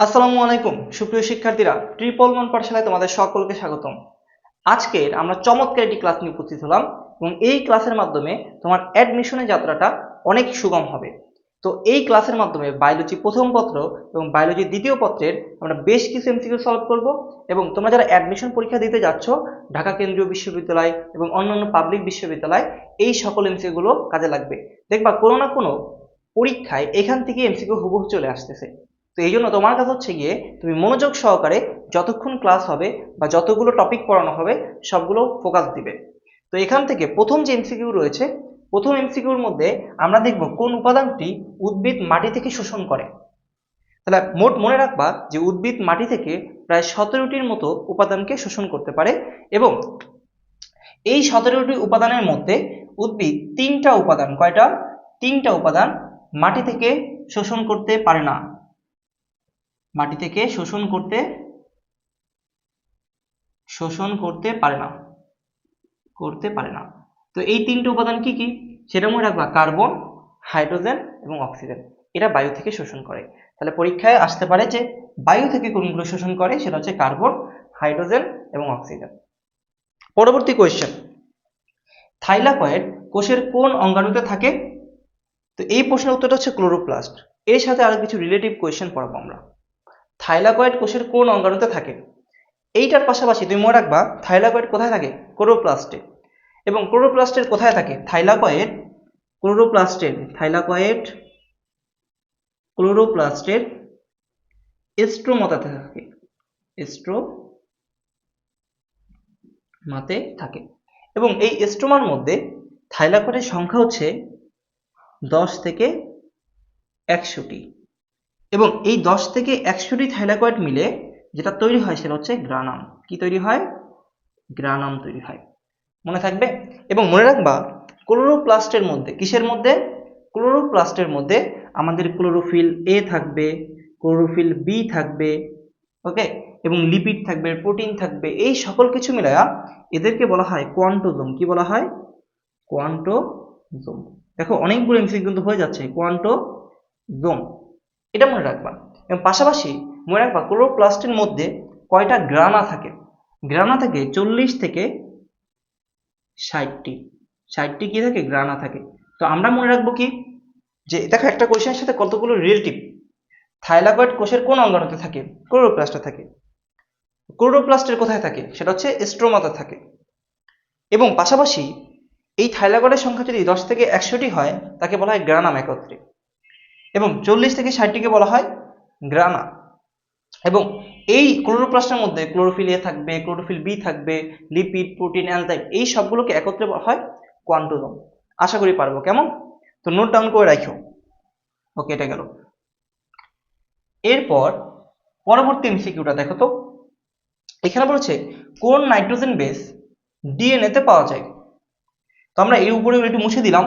আসসালামু আলাইকুম সুপ্রিয় শিক্ষার্থীরা, ট্রিপল ওয়ান পাঠশালায় তোমাদের সকলকে স্বাগতম। আজকের আমরা চমৎকার একটি ক্লাস নিয়ে উপস্থিত হলাম এবং এই ক্লাসের মাধ্যমে তোমার অ্যাডমিশনের যাত্রাটা অনেক সুগম হবে। তো এই ক্লাসের মাধ্যমে বায়োলজি প্রথম পত্র এবং বায়োলজি দ্বিতীয় পত্রের আমরা বেশ কিছু এমসিকিউ সলভ করব এবং তোমরা যারা অ্যাডমিশন পরীক্ষা দিতে যাচ্ছ ঢাকা কেন্দ্রীয় বিশ্ববিদ্যালয় এবং অন্যান্য পাবলিক বিশ্ববিদ্যালয়, এই সকল এমসিকিউগুলো কাজে লাগবে। দেখবা কোনো না কোনো পরীক্ষায় এখান থেকে এমসিকিউ হুবহু চলে আসতেছে। তো এই জন্য তোমার কাজ হচ্ছে গিয়ে তুমি মনোযোগ সহকারে যতক্ষণ ক্লাস হবে বা যতগুলো টপিক পড়ানো হবে সবগুলো ফোকাস দিবে। তো এখান থেকে প্রথম যে এমসিকিউ রয়েছে, প্রথম এমসিকিউর মধ্যে আমরা দেখব কোন উপাদানটি উদ্ভিদ মাটি থেকে শোষণ করে। তাহলে মোট মনে রাখবা যে উদ্ভিদ মাটি থেকে প্রায় 17টির মতো উপাদানকে শোষণ করতে পারে এবং এই 17টি উপাদানের মধ্যে উদ্ভিদ তিনটা উপাদান, কয়টা? তিনটা উপাদান মাটি থেকে শোষণ করতে পারে না। মাটি থেকে শোষণ করতে পারে না। তো এই তিনটে উপাদান কি কি সেটা মনে রাখবা, কার্বন, হাইড্রোজেন এবং অক্সিজেন। এরা বায়ু থেকে শোষণ করে। তাহলে পরীক্ষায় আসতে পারে যে বায়ু থেকে কোনগুলো শোষণ করে, সেটা হচ্ছে কার্বন, হাইড্রোজেন এবং অক্সিজেন। পরবর্তী কোয়েশ্চেন, থাইলাকয়েড কোষের কোন অঙ্গাণুতে থাকে? তো এই প্রশ্নের উত্তরটা হচ্ছে ক্লোরোপ্লাস্ট। এর সাথে আরো কিছু রিলেটিভ কোয়েশ্চেন পড়াবো আমরা। থাইলাকয়েড কোষের কোন অঙ্গাণুতে থাকে? এইটার পাশাপাশি তুমি মনে রাখবা থাইলাকয়েড কোথায় থাকে? ক্লোরোপ্লাস্টে। এবং ক্লোরোপ্লাস্টের কোথায় থাকে? ক্লোরোপ্লাস্টের স্ট্রোমাতে থাকে। স্ট্রোমাতে থাকে। এবং এই স্ট্রোমার মধ্যে থাইলাকয়েডের সংখ্যা হচ্ছে 10 থেকে 100টি। এবং এই 10 থেকে 100টি থাইলাকয়েড মিলে যেটা তৈরি হয় সেটা হচ্ছে গ্রানাম। কি তৈরি হয়? গ্রানাম তৈরি হয়। মনে থাকবে? এবং মনে রাখবা ক্লোরোপ্লাস্টের মধ্যে, কিসের মধ্যে? ক্লোরোপ্লাস্টের মধ্যে আমাদের ক্লোরোফিল এ থাকবে, ক্লোরোফিল বি থাকবে, ওকে, এবং লিপিড থাকবে, প্রোটিন থাকবে। এই সকল কিছু মিলায়া এদেরকে বলা হয় কোয়ান্টোজোম। কি বলা হয়? কোয়ান্টোজোম। দেখো অনেকগুলো এমসিকিউ কিন্তু হয়ে যাচ্ছে, কোয়ান্টোজোম, এটা মনে রাখবা। এবং পাশাপাশি মনে রাখবা ক্লোরোপ্লাস্টের মধ্যে কয়টা গ্রানা থাকে? গ্রানা থাকে 40 থেকে 60টি। 60টি কি থাকে? গ্রানা থাকে। তো আমরা মনে রাখবো কি, যে দেখো একটা কোয়েশ্চেনের সাথে কতগুলো রিলেটিভ। থাইলাকয়েড কোষের কোন অঙ্গাণুতে থাকে? ক্লোরোপ্লাস্টে থাকে। ক্লোরোপ্লাস্টের কোথায় থাকে? সেটা হচ্ছে স্ট্রোমাতে থাকে। এবং পাশাপাশি এই থাইলাকয়েডের সংখ্যা যদি 10 থেকে 100টি হয় তাকে বলা হয় গ্রানাম একত্রে। এবং 40 থেকে 60টিকে বলা হয় গ্রানা। এবং এই ক্লোরোপ্লাস্টের মধ্যে ক্লোরোফিল এ থাকবে, ক্লোরোফিল বি থাকবে, লিপিড, প্রোটিন, অ্যালজাইম, এই সবগুলোকে একত্রে বলা হয় কোয়ান্টোজোম। আশা করি পারবো, কেমন? তো নোট ডাউন করে রাখো। ওকে, এটা গেল। এরপর পরবর্তী এমসিকিউটা দেখো তো। এখানে বলেছে কোন নাইট্রোজেন বেস ডিএনএ তে পাওয়া যায়? তো আমরা এর উপরে একটু মুছে দিলাম,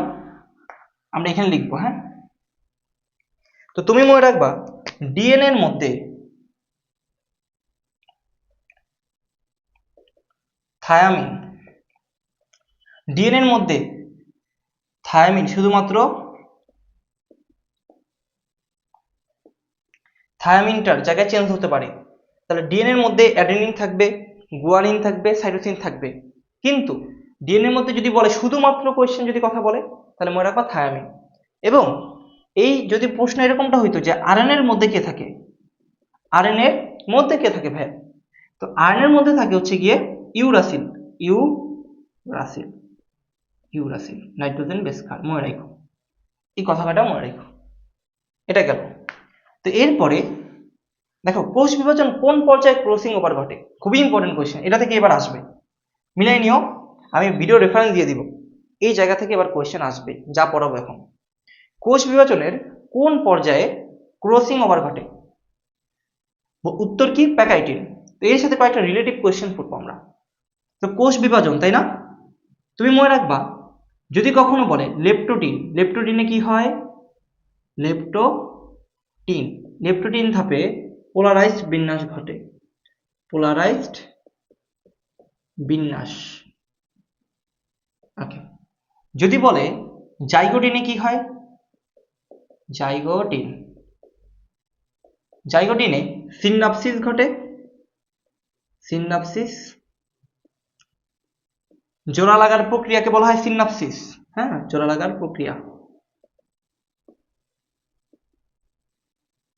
আমরা এখানে লিখবো, হ্যাঁ। তো তুমি মনে রাখবা ডিএনএ এর মধ্যে থায়ামিন, ডিএনএ এর মধ্যে থায়ামিন শুধুমাত্র থায়ামিনটার জায়গায় চেঞ্জ হতে পারে। তাহলে ডিএনএ এর মধ্যে অ্যাডেনিন থাকবে, গুয়ানিন থাকবে, সাইটোসিন থাকবে। কিন্তু ডিএনএ এর মধ্যে যদি বলে শুধুমাত্র কোয়েশ্চেন যদি কথা বলে তাহলে মনে রাখবা থায়ামিন। এবং এই যদি প্রশ্ন এরকমটা হইতো যে আরএনএ এর মধ্যে কে থাকে? আরএনএ এর মধ্যে কে থাকে ভাই? তো আরএনএ এর মধ্যে থাকে হচ্ছে গিয়ে uracil. Uracil uracil nitrogen base ক্ষার। মনে রাখো, এই কথাটা মনে রাখো। এটা গেল। তো এরপরে দেখো কোষ বিভাজন কোন পর্যায়ে ক্রসিং ওভার ঘটে? খুবই ইম্পর্টেন্ট কোয়েশ্চেন, এটা থেকে এবার আসবে, মিলাই নিও। আমি ভিডিও রেফারেন্স দিয়ে দিব, এই জায়গা থেকে এবার কোয়েশ্চেন আসবে যা পড়াবো এখন। কোষ বিভাজনের কোন পর্যায়ে ক্রসিং ওভার ঘটে? উত্তর কি? প্যাকাইটিন। তো এর সাথে কয়েকটা রিলেটিভ কোয়েশ্চেন পড়বো আমরা। তো কোষ বিভাজন, তাই না? তুমি মনে রাখবা যদি কখনো বলে লেপটোটিন, লেপটোটিনে কি হয়? লেপটোটিন, লেপটোটিন ধাপে পোলারাইজড বিন্যাস ঘটে। পোলারাইজড বিন্যাস, ওকে। যদি বলে জাইগোটিনে কি হয়? জাইগোটিন, জাইগোটিনে সিনাপসিস ঘটে, সিনাপসিস। জোড়া লাগার প্রক্রিয়াকে বলা হয় সিনাপসিস। হ্যাঁ, জোড়া লাগার প্রক্রিয়া,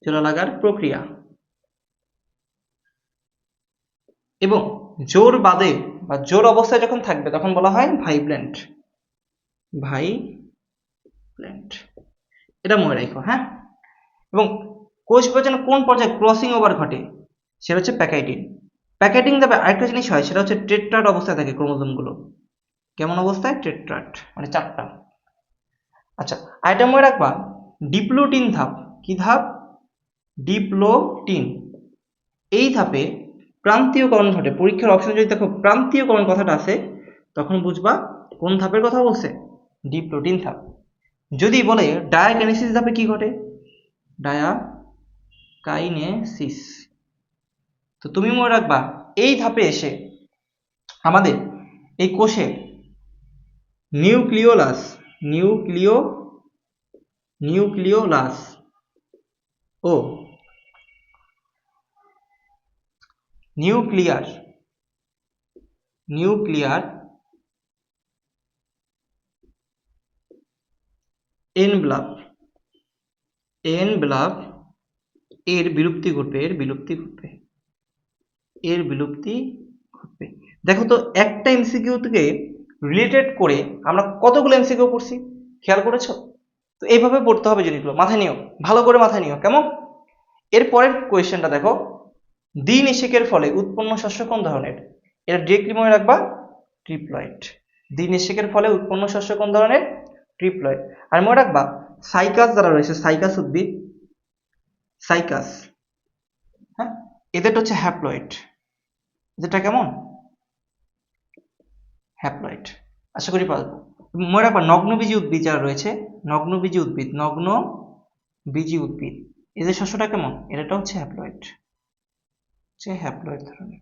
জোড়া লাগার প্রক্রিয়া। এবং জোর বাদে বা জোর অবস্থায় যখন থাকবে তখন বলা হয় ভাইব্রেন্ট, ভাইব্রেন্ট। এটা মনে রাখো। হ্যাঁ, এবং কোষ বিভাজনের কোন পর্যায়ে ক্রসিং ওভার ঘটে, সেটা হচ্ছে প্যাকেটিং। প্যাকেটিং যাবে আরেকটা জিনিস হয়, সেটা হচ্ছে টেট্রাড অবস্থায় থাকে ক্রোমোজোমগুলো। কেমন অবস্থায়? টেট্রাড, মানে 4টা। আচ্ছা, আইটেম মনে রাখবা, ডিপ্লোটিন ধাপ। কি ধাপ? ডিপ্লোটিন। এই ধাপে প্রান্তীয়করণ ঘটে। পরীক্ষার অপশন যদি দেখো প্রান্তীয়করণ কথাটা আছে, তখন বুঝবা কোন ধাপের কথা বলছে, ডিপ্লোটিন ধাপ। যদি বলে ডায়াকাইনেসিস ধাপে কি ঘটে, ডায়াকাইনেসিস, তো তুমি মনে রাখবা এই ধাপে এসে আমাদের এই কোষে নিউক্লিওলাস, নিউক্লিওলাস ও নিউক্লিয়ার এনভেলাপ এর বিলুপ্তি ঘটবে, দেখো তো একটা এমসিকিউ থেকে রিলেটেড করে আমরা কতগুলো এমসিকিউ পড়ছি, খেয়াল করেছো? তো এইভাবে পড়তে হবে জিনিসগুলো, মাথায় নিও, ভালো করে মাথায় নিও, কেমন? এরপরের কোয়েশ্চেনটা দেখো, দ্বিনিষেকের ফলে উৎপন্ন শস্য কোন ধরনের? এটা ডিরেক্টলি মনে রাখবা, ট্রিপ্লয়েড। দ্বিনিষেকের ফলে উৎপন্ন শস্য কোন ধরনের? ট্রিপ্লয়েড। আর মনে রাখবা সাইকাস যারা রয়েছে, সাইকাস উদ্ভিদ, সাইকাস, হ্যাঁ, এদেরটা হচ্ছে হ্যাপ্লয়েড। এদেরটা কেমন? হ্যাপ্লয়েড। আশা করি পারবো। মনে রাখবা নগ্নবীজী উদ্ভিদ যারা রয়েছে, নগ্নবীজী উদ্ভিদ, এদের শস্যটা কেমন? এটা হচ্ছে হ্যাপ্লয়েড, ধরনের।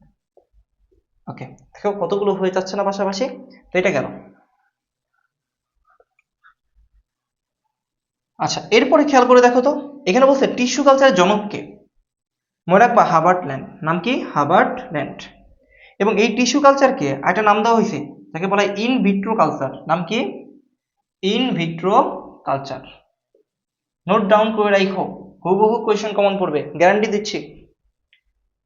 ওকে, দেখো কতগুলো হয়ে যাচ্ছে না পাশাপাশি। তো এটা গেল। আচ্ছা, এরপরে খেয়াল করে দেখো তো, এখানে বলছে টিস্যু কালচারের জনককে। মনে রাখবা হাবার্ট ল্যান্ড। নাম কি? Hubbard land. এবং এই টিস্যু কালচারকে একটা নাম দেওয়া হয়েছে, যাকে বলা হয় ইন ভিট্রো কালচার। নাম কি? In vitro culture. Note down করে রাখো, হুবহু কোয়েশ্চেন কমন পড়বে, গ্যারান্টি দিচ্ছি।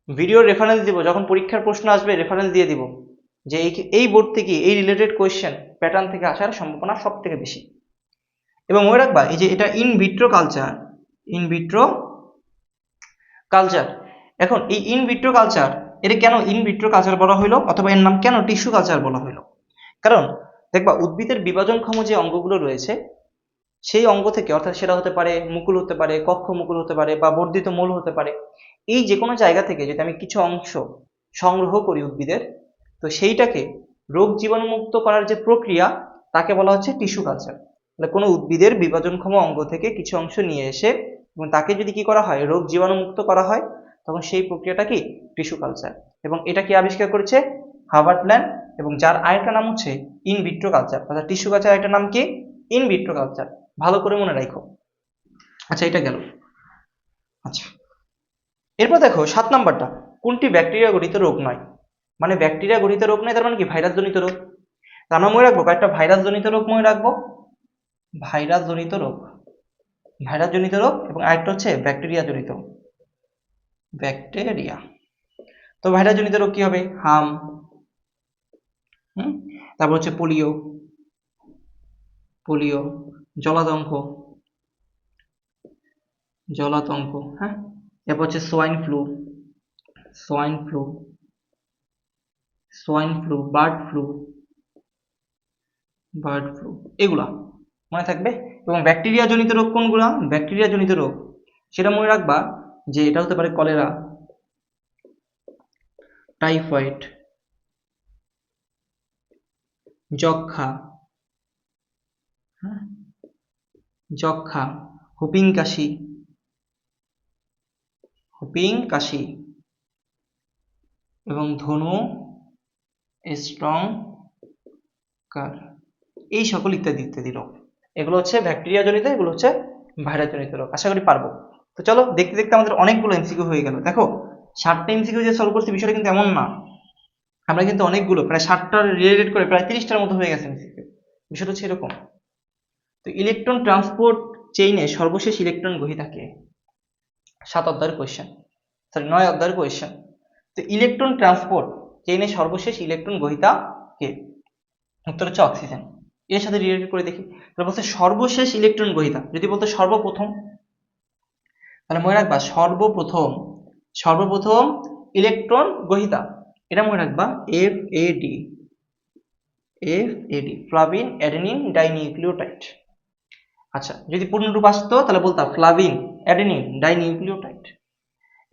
ভিডিওর রেফারেন্স দিব, যখন পরীক্ষার প্রশ্ন আসবে রেফারেন্স দিয়ে দিব, যে এই বোর্ড থেকে এই রিলেটেড কোয়েশ্চেন প্যাটার্ন থেকে আসার সম্ভাবনা সব থেকে বেশি। এবং মনে রাখবা এই যে এটা ইন ভিট্রো কালচার, এখন এই ইন ভিট্রো কালচার, এটা কেন ইন ভিট্রো কালচার বলা হইলো, অথবা এর নাম কেন টিস্যু কালচার বলা হইলো? কারণ দেখবা উদ্ভিদের বিভাজনক্ষম যে অঙ্গগুলো রয়েছে, সেই অঙ্গ থেকে, অর্থাৎ সেটা হতে পারে মুকুল, হতে পারে কক্ষ মুকুল, হতে পারে বা বর্ধিত মূল হতে পারে, এই যে কোনো জায়গা থেকে যদি আমি কিছু অংশ সংগ্রহ করি উদ্ভিদের, তো সেইটাকে রোগ জীবাণুমুক্ত করার যে প্রক্রিয়া, তাকে বলা হচ্ছে টিস্যু কালচার। তাহলে কোনো উদ্ভিদের বিভাজনক্ষম অঙ্গ থেকে কিছু অংশ নিয়ে এসে এবং তাকে যদি কি করা হয়, রোগ জীবাণুমুক্ত করা হয়, তখন সেই প্রক্রিয়াটা কি? Tissue culture. এবং এটা কি আবিষ্কার করেছে? Hubbard land. এবং যার আরেকটা নাম হচ্ছে ইন ভিট্রো কালচার, অর্থাৎ টিস্যু কালচার একটা নাম কি? In vitro culture. ভালো করে মনে রাখো। আচ্ছা, এটা গেল। আচ্ছা, এরপর দেখো 7 নাম্বারটা, কোনটি ব্যাকটেরিয়া গঠিত রোগ নয়? মানে ব্যাকটেরিয়া গঠিত রোগ নয়, তার মানে কি? ভাইরাস জনিত রোগ। আমরা মনে রাখবো কয়েকটা ভাইরাস জনিত রোগ মনে রাখবো, ভাইরাস জনিত রোগ, এবং আরেকটা হচ্ছে ব্যাকটেরিয়া জনিত, ব্যাকটেরিয়া। তো ভাইরাস জনিত রোগ কি হবে? হাম, তারপর হচ্ছে পোলিও, জলাতঙ্ক, হ্যাঁ, এরপর হচ্ছে সোয়াইন ফ্লু, বার্ড ফ্লু, এগুলা মনে থাকবে। এবং ব্যাকটেরিয়া জনিত রোগ কোনগুলা? ব্যাকটেরিয়া জনিত রোগ সেটা মনে রাখবা যে এটা হতে পারে কলেরা, টাইফয়েড, যক্ষা, হুপিং কাশি এবং ধনু স্ট্রঙ্কার, এই সকল ইত্যাদি ইত্যাদি রোগ। এগুলো হচ্ছে ব্যাকটেরিয়া জনিত, এগুলো হচ্ছে ভাইরাস জনিত রোগ। আশা করি পারবো। তো চলো দেখতে দেখতে আমাদের অনেকগুলো এমসিকিউ হয়ে গেল। দেখো 60টা এমসিকিউ যে সলভ করছি বিষয়টা কিন্তু এমন না, আমরা কিন্তু অনেকগুলো প্রায় 60টা রিলেটেড করে প্রায় 30টার মতো হয়ে গেছে এমসিকিউ। বিষয়টা হচ্ছে এরকম। তো ইলেকট্রন ট্রান্সপোর্ট চেইনে সর্বশেষ ইলেকট্রন গ্রহীতা কে? 7 অধ্যায়ের কোয়েশ্চেন, সরি 9 অধ্যায়ের কোয়েশ্চেন। তো ইলেকট্রন ট্রান্সপোর্ট চেইনে সর্বশেষ ইলেকট্রন গ্রহীতা কে? উত্তর হচ্ছে অক্সিজেন। এর সাথে রিলেটেড করে দেখি। তাহলে বলছে সর্বশেষ ইলেকট্রন গ্রহীতা, যদি বলতো সর্বপ্রথম, তাহলে মনে রাখবা সর্বপ্রথম ইলেকট্রন গ্রহীতা, এটা মনে রাখবা FAD, ফ্লাভিন অ্যাডেনিন ডাইনিউক্লিওটাইড। আচ্ছা, যদি পূর্ণরূপ আসতো তাহলে বলতাম ফ্লাভিন অ্যাডেনিন ডাইনিউক্লিওটাইড।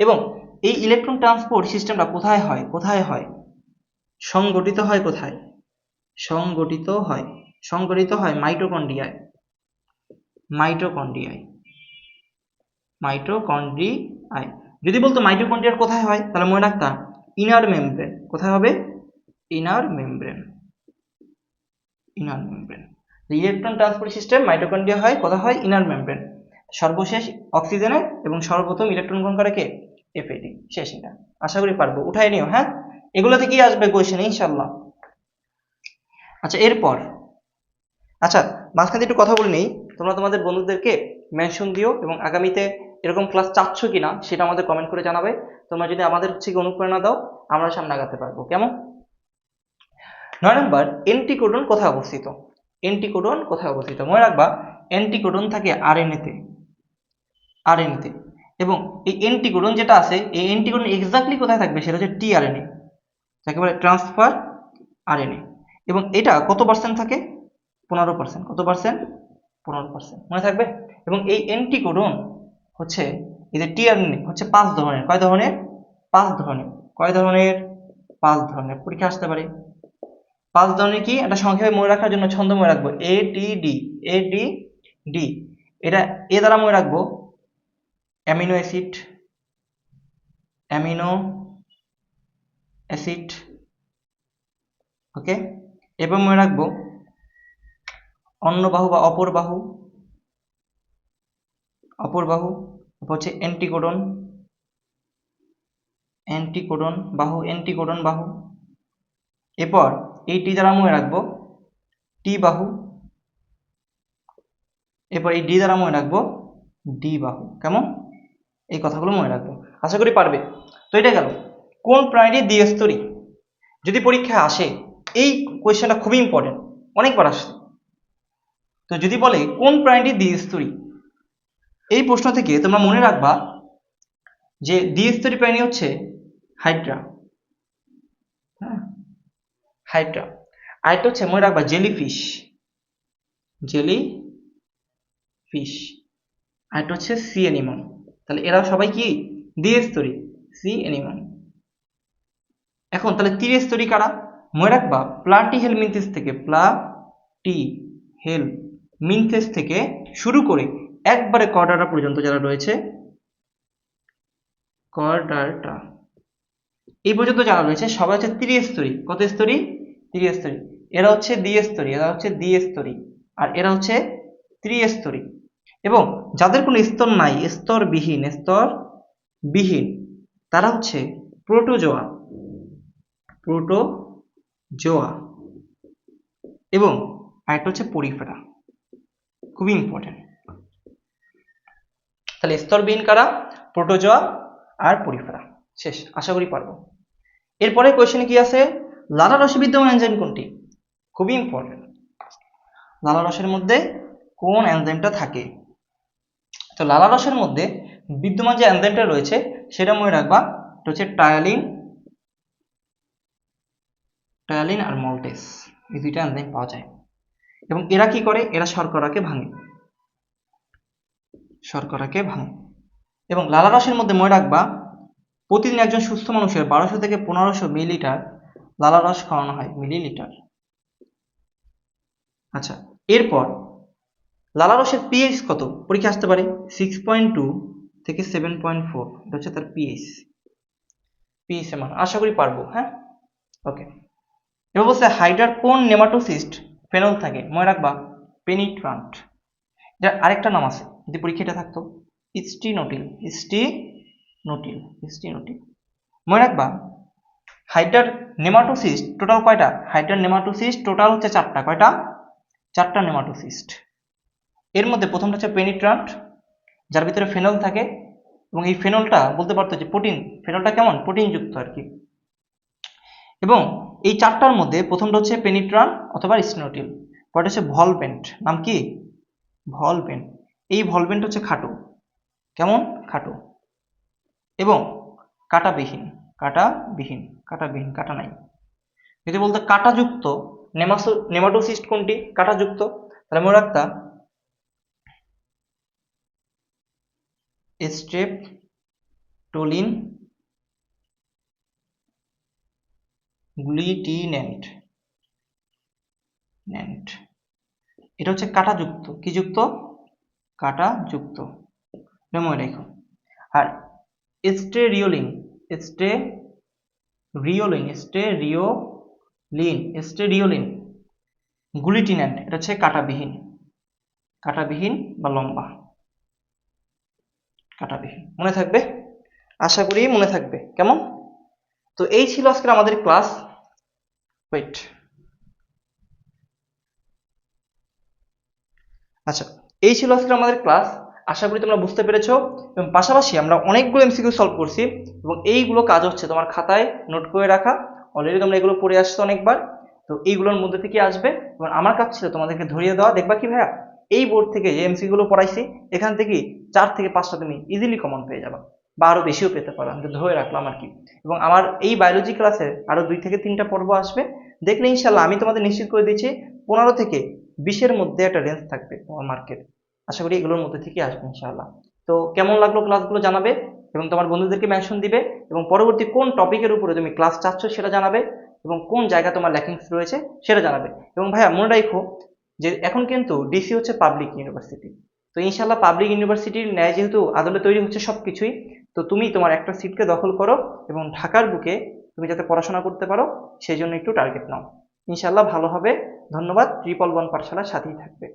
এবং এই ইলেকট্রন ট্রান্সপোর্ট সিস্টেমটা কোথায় হয়? সংগঠিত হয় কোথায়? সংগঠিত হয় মাইটোকন্ড্রিয়ায়। যদি বলতো মাইটোকন্ড্রিয়ার কোথায় হয়, তাহলে মনে রাখতাম ইনার মেমব্রেন। কোথায় হবে? Inner membrane. Electron transport system mitochondria হয়, কোথায় হয়? Inner membrane. সর্বশেষ অক্সিজেনে এবং সর্বপ্রথম ইলেকট্রন গ্রহণ করে কে? FAD। শেষ। এটা আশা করি পারবো, উঠাই নিও। হ্যাঁ, এগুলো থেকেই আসবে কোয়েশ্চেন ইনশাল্লাহ। আচ্ছা, এরপর মাঝখানে একটু কথা বলে নেই, তোমরা তোমাদের বন্ধুদেরকে মেনশন দিও এবং আগামীতে এরকম ক্লাস চাচ্ছ কিনা সেটা আমাদের কমেন্ট করে জানাবে। তোমরা যদি আমাদের অনুপ্রেরণা দাও, আমরা সামনে আগাতে পারবো। কেমন? 9 নম্বর, অ্যান্টিকোডন কোথায় অবস্থিত? মনে রাখবা অ্যান্টিকোডন থাকে আরএনএতে। এবং এই অ্যান্টিকোডন যেটা আছে, এই অ্যান্টিকোডন এক্স্যাক্টলি কোথায় থাকবে? সেটা হচ্ছে টিআরএনএ, যাকে বলে ট্রান্সফার আরএনএ। এবং এটা কত পার্সেন্ট থাকে? 15%। কত পার্সেন্ট? 15%, মনে থাকবে। এবং এই অ্যান্টিকোডন হচ্ছে, এই যে টিআরএনএ হচ্ছে 5 ধরনের। কয় ধরনের? 5 ধরনের। কয় ধরনের? 5 ধরনের। পরীক্ষা আসতে পারে। 5 ধরনের কি? এটা সংক্ষেপে মনে রাখার জন্য ছন্দ মনে রাখবো ATD। এটা এ দ্বারা মনে রাখবো অ্যামিনো অ্যাসিড। ওকে। এরপর মনে রাখবো অন্যবাহু বা অপর বাহু। হচ্ছে অ্যান্টিকোডন বাহু। এরপর এই টি দ্বারা মনে রাখবো টি বাহু। এরপর এই ডি দ্বারা মনে রাখবো ডি বাহু। কেমন? এই কথাগুলো মনে রাখবো, আশা করি পারবে। তো এটা গেল কোন প্রাণীটি দ্বিস্তরী। যদি পরীক্ষায় আসে, এই কোয়েশ্চেনটা খুবই ইম্পর্টেন্ট, অনেকবার আসছে। তো যদি বলে কোন প্রাণীটি দ্বিস্তরী, এই প্রশ্ন থেকে তোমরা মনে রাখবা যে দ্বিস্তরী প্রাণী হচ্ছে হাইড্রা। আরেকটা হচ্ছে মনে রাখবা জেলিফিশ। আরেকটা হচ্ছে সি অ্যানিমন। তাহলে এরা সবাই কি? দ্বিস্তরী, সি অ্যানিমন। এখন তাহলে ত্রিস্তরী কারা? মনে রাখবা প্লাটিহেলমিনথেস থেকে শুরু করে একবারে কর্ডাটা পর্যন্ত যারা রয়েছে, এই পর্যন্ত যারা রয়েছে সবাই হচ্ছে ত্রিস্তরী। কত স্তরী? ত্রিস্তরী। এরা হচ্ছে দ্বিস্তরী, আর এরা হচ্ছে ত্রিস্তরী। এবং যাদের কোনো স্তর নাই, স্তরবিহীন, তারা হচ্ছে প্রোটোজোয়া। এবং আরেকটা হচ্ছে পরিফেরা। খুবই ইম্পর্টেন্ট। তাহলে স্তরবিহীন কারা? প্রোটোজোয়া আর পরিফেরা। শেষ, আশা করি পারবো। এরপরে কোয়েশ্চেনে কি আছে? লালারসে বিদ্যমান এনজাইম কোনটি? খুবই ইম্পর্টেন্ট। লালারসের মধ্যে কোন এনজাইমটা থাকে? তো লালারসের মধ্যে বিদ্যমান যে এনজাইমটা রয়েছে সেটা মনে রাখবা, এটা হচ্ছে টায়ালিন আর মল্টেস। এই দুইটা এনজাইম পাওয়া যায়। এবং এরা কি করে? এরা শর্করাকে ভাঙে। এবং লালারসের মধ্যে মনে রাখবা প্রতিদিন একজন সুস্থ মানুষের 1200 থেকে 1500 মিলিলিটার লালারস খাওয়ানো হয়, মিলিলিটার। আচ্ছা, এরপর লালারসের পিএইচ কত? পরীক্ষা আসতে পারে 6.2 থেকে 7.4। এটা হচ্ছে তার পিএইচ এর মান। আশা করি পারবো। হ্যাঁ, ওকে। এবার বলছে হাইড্রার কোন নেমাটোসিস্ট ফেনল থাকে? মনে রাখবা পেনিট্রান্ট। এটার আরেকটা নাম আছে, যদি পরীক্ষাটা থাকতো স্টিনোটিল। মনে রাখবা হাইড্রার নেমাটোসিস্ট টোটাল কয়টা? হাইড্রার নেমাটোসিস্ট টোটাল হচ্ছে 4টা। কয়টা? 4টা নেমাটোসিস্ট। এর মধ্যে প্রথমটা হচ্ছে পেনিট্রান্ট, যার ভিতরে ফেনল থাকে, এবং এই ফেনলটা বলতে পারতো যে প্রোটিন, ফেনলটা কেমন প্রোটিনযুক্ত আর কি। এবং এই 4টার মধ্যে প্রথমটা হচ্ছে পেনিট্রান অথবা স্টিনোটিল, পরটা হচ্ছে ভলভেন্ট। নাম কি? ভলভেন্ট। এই ভলভেন্ট হচ্ছে খাটো, কেমন? খাটো এবং কাটাবিহীন। কাটা নাই। যদি বলতো কাটাযুক্ত নেমাটোসিস্ট কোনটি? কাটাযুক্ত। তাহলে মনে রাখতা স্ট্রেপটোলিন গ্লুটিনেন্ট। এটা হচ্ছে কাটাযুক্ত। কি যুক্ত? কাটাযুক্ত, মনে রেখো। আর স্টেরিওলিন গ্লুটিনেন্ট, এটা হচ্ছে কাটাবিহীন বা লম্বা। কাটাবিহীন। মনে থাকবে? আশা করি মনে থাকবে। কেমন? তো এই ছিল আজকের আমাদের ক্লাস। আচ্ছা, এই ছিল আজকে আমাদের ক্লাস। আশা করি তোমরা বুঝতে পেরেছো, এবং পাশাপাশি আমরা অনেকগুলো এমসিকিউ সলভ করছি, এবং এইগুলো কাজ হচ্ছে তোমার খাতায় নোট করে রাখা। অলরেডি তোমরা এগুলো পড়ে আসছো অনেকবার, তো এইগুলোর মধ্যে থেকে আসবে। এবং আমার কাজ ছিল তোমাদেরকে ধরিয়ে দেওয়া। দেখবা কি ভাইয়া, এই বোর্ড থেকে যে এমসিকিউ গুলো পড়াইছি, এখান থেকে 4 থেকে 5টা তুমি ইজিলি কমন পেয়ে যাবা, বা আরো বেশিও পেতে পারো। আমি তো ধরে রাখলাম আর কি। এবং আমার এই বায়োলজি ক্লাসে আরো 2 থেকে 3টা পর্ব আসবে, দেখলে ইনশাল্লাহ আমি তোমাদের নিশ্চিত করে দিচ্ছি 15 থেকে 20-এর মধ্যে একটা রেঞ্জ থাকবে তোমার মার্কেট। আশা করি এগুলোর মধ্যে থেকে আসবে ইনশাআল্লাহ। তো কেমন লাগলো ক্লাসগুলো জানাবে, এবং তোমার বন্ধুদেরকে মেনশন দিবে, এবং পরবর্তী কোন টপিকের উপরে তুমি ক্লাস চাচ্ছ সেটা জানাবে, এবং কোন জায়গা তোমার ল্যাকিংস রয়েছে সেটা জানাবে। এবং ভাইয়া মনে রাখো যে এখন কিন্তু ডিসি হচ্ছে পাবলিক ইউনিভার্সিটি। তো ইনশাআল্লাহ পাবলিক ইউনিভার্সিটির ন্যায় যেহেতু আদলে তৈরি হচ্ছে সবকিছুই, তো তুমি তোমার একটা সিটকে দখল করো, এবং ঢাকার বুকে তুমি যাতে পড়াশোনা করতে পারো সেই জন্য একটু টার্গেট নাও। ইনশাআল্লাহ ভালো হবে। ধন্যবাদ। 111 পাঠশালার সাথেই থাকবে।